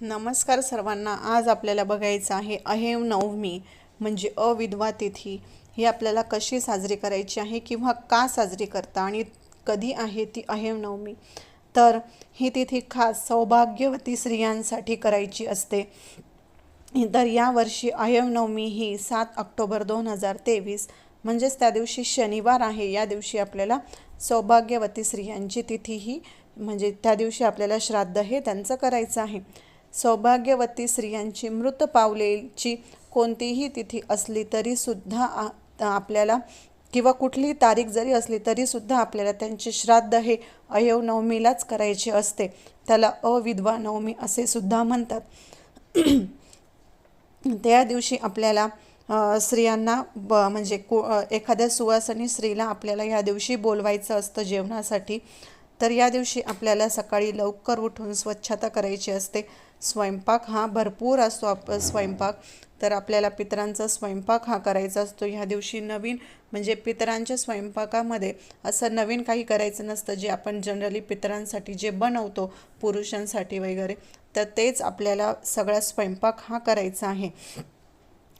नमस्कार सर्वांना. आज आपल्याला बघायचं आहे अहेम नवमी म्हणजे अविधवा तिथी. ही आपल्याला कशी साजरी करायची आहे किंवा का साजरी करता आणि कधी आहे ती अहेम नवमी. तर ही तिथी खास सौभाग्यवती स्त्रियांसाठी करायची असते. तर यावर्षी अहेम नवमी ही 7 ऑक्टोबर 2023 म्हणजेच त्या दिवशी शनिवार आहे. या दिवशी आपल्याला सौभाग्यवती स्त्रियांची तिथी ही म्हणजे त्या दिवशी आपल्याला श्राद्ध हे त्यांचं करायचं आहे. सौभाग्यवती स्त्रियांची मृत पावलेची कोणतीही तिथी असली तरीसुद्धा आपल्याला किंवा कुठलीही तारीख जरी असली तरीसुद्धा आपल्याला त्यांचे श्राद्ध हे अहेम नवमीलाच करायचे असते. त्याला अविधवा नवमी असे सुद्धा म्हणतात. त्या दिवशी आपल्याला स्त्रियांना म्हणजे एखाद्या सुवासिनी स्त्रीला आपल्याला या दिवशी बोलवायचं असतं जेवणासाठी. तर या दिवशी आपल्याला सकाळी लवकर उठून स्वच्छता करायची असते. स्वयंपाक हा भरपूर असतो. स्वयंपाक तर आपल्याला पितरांचा स्वयंपाक हा करायचा असतो. ह्या दिवशी नवीन म्हणजे पितरांच्या स्वयंपाकामध्ये असं नवीन काही करायचं नसतं. जे आपण जनरली पितरांसाठी जे बनवतो पुरुषांसाठी वगैरे, तर तेच आपल्याला सगळा स्वयंपाक हा करायचा आहे.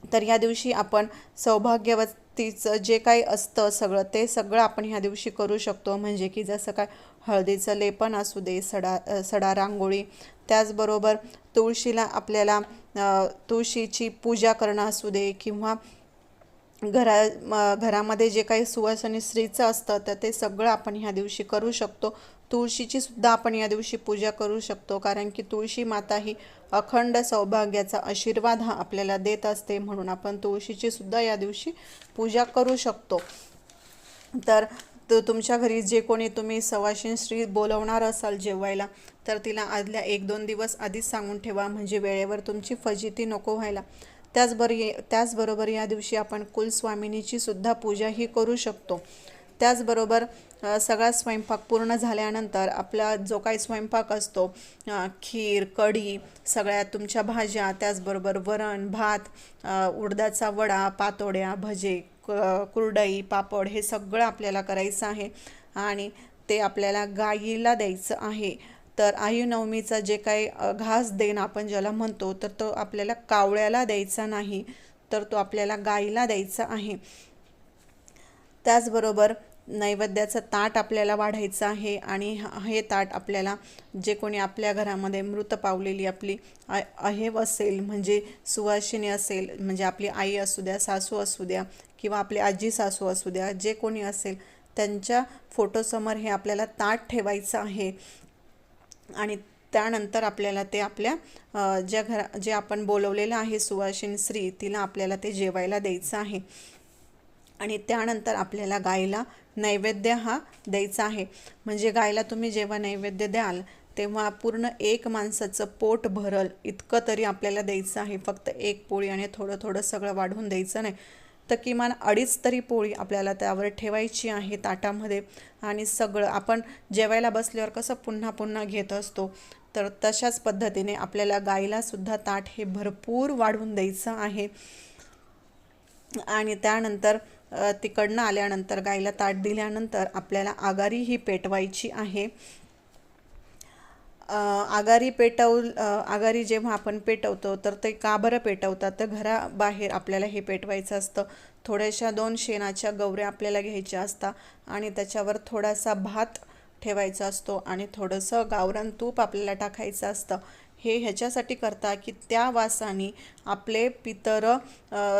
तर या दिवशी आपण सौभाग्यवतीचं जे काही असतं ते सगळं आपण ह्या दिवशी करू शकतो. म्हणजे की जसं काय हळदीचं लेपन असू दे, सडा रांगोळी, त्याचबरोबर तुळशीला आपल्याला तुळशीची पूजा करणं असू दे किंवा घरामध्ये जे काही सुवासिनी स्त्रीचं असतं तर ते सगळं आपण ह्या दिवशी करू शकतो. तुळशीची सुद्धा आपण या दिवशी पूजा करू शकतो, कारण की तुळशी माता ही अखंड सौभाग्याचा आशीर्वाद हा आपल्याला देत असते. म्हणून आपण तुळशीची सुद्धा या दिवशी पूजा करू शकतो. तर तुमच्या घरी जे कोणी तुम्ही सवाशीण स्त्री बोलवणार असाल जेवायला, तर तिला आदल्या 1-2 दिवस आधीच सांगून ठेवा, म्हणजे वेळेवर तुमची फजिती नको व्हायला. त्याचबरोबर या दिवशी आपण कुलस्वामिनीची सुद्धा पूजा ही करू शकतो. त्याचबरोबर सगळा स्वयंपाक पूर्ण झाल्यानंतर आपला जो काही स्वयंपाक असतो, खीर, कढी, सगळ्या तुमच्या भाज्या, त्याचबरोबर वरण भात, उडदाचा वडा, पातोड्या, भजे, कुरडई, पापड हे सगळं आपल्याला करायचं आहे आणि ते आपल्याला गाईला द्यायचं आहे. तर आयुनवमीचा जे काही घास देण आपण ज्याला म्हणतो, तर तो आपल्याला कावळ्याला द्यायचा नाही, तर तो आपल्याला गाईला द्यायचा आहे. त्याचबरोबर नैवेद्याचं ताट आपल्याला वाढायचं आहे आणि हे ताट आपल्याला जे कोणी आपल्या घरामध्ये मृत पावलेली आपली अहेव असेल, म्हणजे सुवासिनी असेल, म्हणजे आपली आई असू द्या, सासू असू द्या किंवा आपली आजी सासू असू द्या, जे कोणी असेल त्यांच्या फोटोसमोर हे आपल्याला ताट ठेवायचं आहे. आणि त्यानंतर आपल्याला ते आपल्या जे आपण बोलवलेलं आहे सुवासिनी स्त्री, तिला आपल्याला ते जेवायला द्यायचं आहे. आणि त्यानंतर आपल्याला गायला नैवेद्य हा द्यायचा आहे. म्हणजे गायला तुम्ही जेव्हा नैवेद्य द्याल तेव्हा पूर्ण एक माणसाचं पोट भरल इतकं तरी आपल्याला द्यायचं आहे. फक्त एक पोळी आणि थोडं थोडं सगळं वाढून द्यायचं नाही, तर किमान 2.5 तरी पोळी आपल्याला त्यावर ठेवायची आहे ताटामध्ये. आणि सगळं आपण जेवायला बसल्यावर कसं पुन्हा पुन्हा घेत असतो, तर तशाच पद्धतीने आपल्याला गायला सुद्धा ताट हे भरपूर वाढवून द्यायचं आहे. आणि त्यानंतर तिकडनं आल्यानंतर गायला ताट दिल्यानंतर आपल्याला आगारी ही पेटवायची आहे. आगारी जेव्हा आपण पेटवतो तर ते का बरं पेटवतात, तर घराबाहेर आपल्याला हे पेटवायचं असतं. थोड्याशा 2 शेणाच्या गवऱ्या आपल्याला घ्यायच्या असतात आणि त्याच्यावर थोडासा भात ठेवायचा असतो आणि थोडंसं गावरान तूप आपल्याला टाकायचं असतं. हे ह्याच्यासाठी करता की त्या वासाने आपले पितर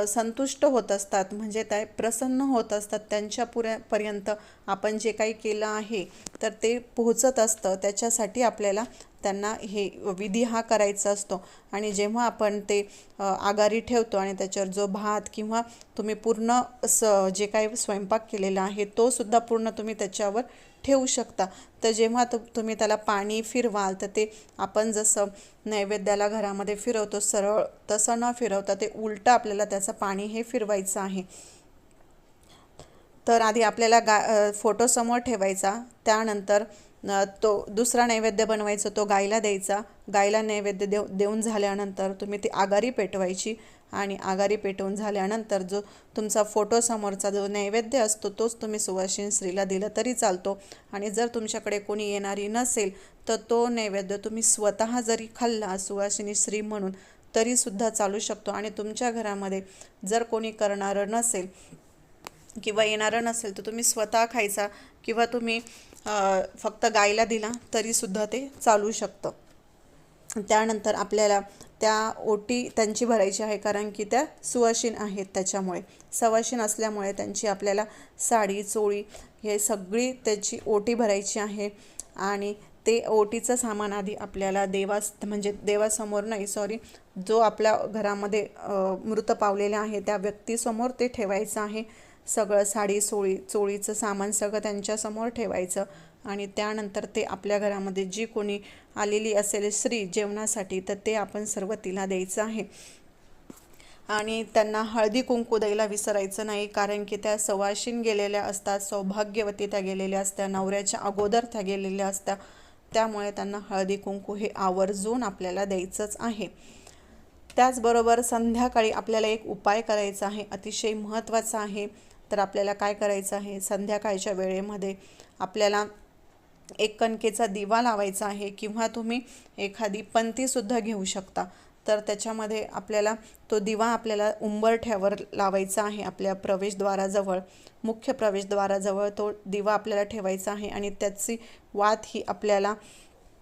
संतुष्ट होत असतात, म्हणजे ते प्रसन्न होत असतात. त्यांच्या पर्यंत आपण जे काही केलं आहे तर ते पोहोचत असतं. त्याच्यासाठी आपल्याला त्यांना हे विधी हा करायचा असतो. आणि जेव्हा आपण ते आगारी ठेवतो आणि त्याच्यावर जो भात किंवा तुम्ही पूर्ण जे काही स्वयंपाक केलेला आहे तो सुद्धा पूर्ण तुम्ही त्याच्यावर ठेवू शकता. तर जेव्हा तुम्ही त्याला पाणी फिरवाल तर ते आपण जसं नैवेद्याला घरामध्ये फिरवतो सरळ, तसं न फिरवता ते उलटं आपल्याला त्याचं पाणी हे फिरवायचं आहे. तर आधी आपल्याला फोटो समोर ठेवायचा. त्यानंतर तो दुसरा नैवेद्य बनवायचा, तो गायला द्यायचा. गायला नैवेद्य देऊन झाल्यानंतर तुम्ही ती आगारी पेटवायची आणि आगारी पेटवून झाल्यानंतर जो तुमचा फोटोसमोरचा जो नैवेद्य असतो तोच तुम्ही सुवासिनी स्त्रीला दिला तरी चालतो. आणि जर तुमच्याकडे कोणी येणारी नसेल तर तो नैवेद्य तुम्ही स्वतः जरी खाल्ला सुवासिनी स्त्री म्हणून तरीसुद्धा चालू शकतो. आणि तुमच्या घरामध्ये जर कोणी करणारं नसेल किंवा येणारं नसेल तर तुम्ही स्वतः खायचा किंवा तुम्ही फक्त गायला दिला तरीसुद्धा ते चालू शकतं. त्यानंतर आपल्याला त्या ओटी त्यांची भरायची आहे, कारण की त्या सुवासिन आहेत, त्याच्यामुळे सवासिन असल्यामुळे त्यांची आपल्याला साडी चोळी हे सगळी त्याची ओटी भरायची आहे. आणि ते ओटीचं सामान आधी आपल्याला म्हणजे देवासमोर नाही जो आपल्या घरामध्ये मृत पावलेले आहे त्या व्यक्तीसमोर ते ठेवायचं आहे. सगळं साडी चोळीचं सामान सगळं त्यांच्यासमोर ठेवायचं. आणि त्यानंतर ते आपल्या घरामध्ये जी कोणी आलेली असेल स्त्री जेवणासाठी तर ते आपण सर्व तिला द्यायचं आहे. आणि त्यांना हळदी कुंकू द्यायला विसरायचं नाही, कारण की त्या सवाशीन गेलेल्या असतात, सौभाग्यवती त्या गेलेल्या असत्या, नवऱ्याच्या अगोदर त्या गेलेल्या असत्या. त्यामुळे त्यांना हळदी कुंकू हे आवर्जून आपल्याला द्यायचंच आहे. त्याचबरोबर संध्याकाळी आपल्याला एक उपाय करायचा आहे, अतिशय महत्त्वाचा आहे. तर आपल्याला काय करायचं आहे, संध्याकाळच्या वेळेमध्ये आपल्याला एक कणकेचा दिवा लावायचा आहे किंवा तुम्ही एखादी पंतीसुद्धा घेऊ शकता. तर त्याच्यामध्ये आपल्याला तो दिवा आपल्याला उंबरठ्यावर लावायचा आहे. आपल्या प्रवेशद्वाराजवळ, मुख्य प्रवेशद्वाराजवळ तो दिवा आपल्याला ठेवायचा आहे. आणि त्याची वात ही आपल्याला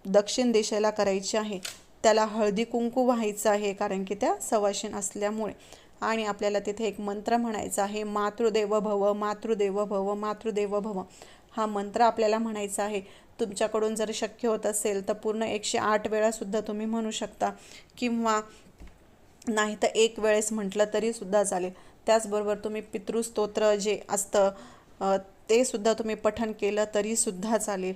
दक्षिण दिशेला करायची आहे. त्याला हळदी कुंकू व्हायचं आहे, कारण की त्या सवाशीन असल्यामुळे. आणि आपल्याला तिथे एक मंत्र म्हणायचा आहे, मातृदेव भव मातृदेव भव मातृदेव भव. हा मंत्र आपल्याला म्हणायचा आहे. तुमच्याकडून जर शक्य होत असेल तर पूर्ण 108 वेळासुद्धा तुम्ही म्हणू शकता, किंवा नाही तर एक वेळेस म्हटलं तरीसुद्धा चालेल. त्याचबरोबर तुम्ही पितृस्तोत्र जे असतं ते सुद्धा तुम्ही पठण केलं तरीसुद्धा चालेल.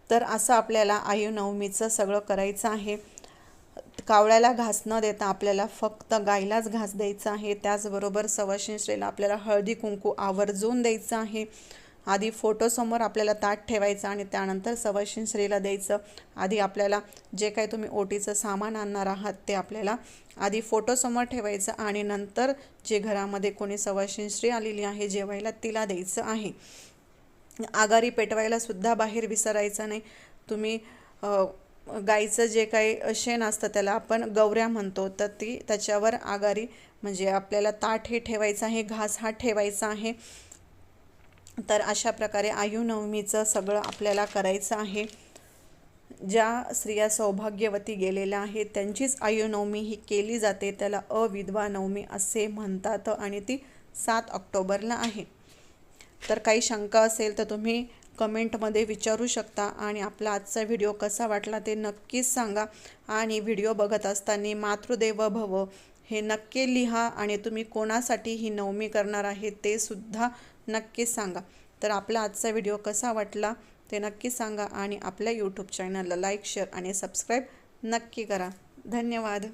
तर असं आपल्याला आयुनवमीचं सगळं करायचं आहे. कावळ्याला घास न देता आपल्याला फक्त गायलाच घास द्यायचा आहे. त्याचबरोबर सवाशीन स्त्रीला आपल्याला हळदी कुंकू आवर्जून द्यायचं आहे. आधी फोटोसमोर आपल्याला ताट ठेवायचं आणि त्यानंतर सवाशीन स्त्रीला द्यायचं. आधी आपल्याला जे काही तुम्ही ओटीचं सामान आणणार आहात ते आपल्याला आधी फोटोसमोर ठेवायचं आणि नंतर जे घरामध्ये कोणी सवाशीन स्त्री आलेली आहे जेवायला तिला द्यायचं आहे. आगारी पेटवायला सुद्धा बाहेर विसरायचं नाही. तुम्ही गाईचं जे काही शेण असतं त्याला आपण गवऱ्या म्हणतो, तर त्याच्यावर आगारी म्हणजे आपल्याला ताट हे ठेवायचं आहे, घास हा ठेवायचा आहे. तर अशा प्रकारे आयुनवमीचं सगळं आपल्याला करायचं आहे. ज्या स्त्रिया सौभाग्यवती गेलेल्या आहेत त्यांचीच आयुनवमी ही केली जाते. त्याला अविधवा नवमी असे म्हणतात आणि ती 7 ऑक्टोबरला आहे. तर काही शंका असेल तर तुम्ही कमेंटमध्ये विचारू शकता. आणि आपला आजचा व्हिडिओ कसा वाटला ते नक्कीच सांगा. आणि व्हिडिओ बघत असताना मातृदेव भव हे नक्की लिहा. आणि तुम्ही कोणासाठी ही नवमी करणार आहे ते सुद्धा नक्कीच सांगा. तर आपला आजचा व्हिडिओ कसा वाटला ते नक्की सांगा. आणि आपल्या यूट्यूब चॅनलला लाईक, शेअर आणि सबस्क्राईब नक्की करा. धन्यवाद.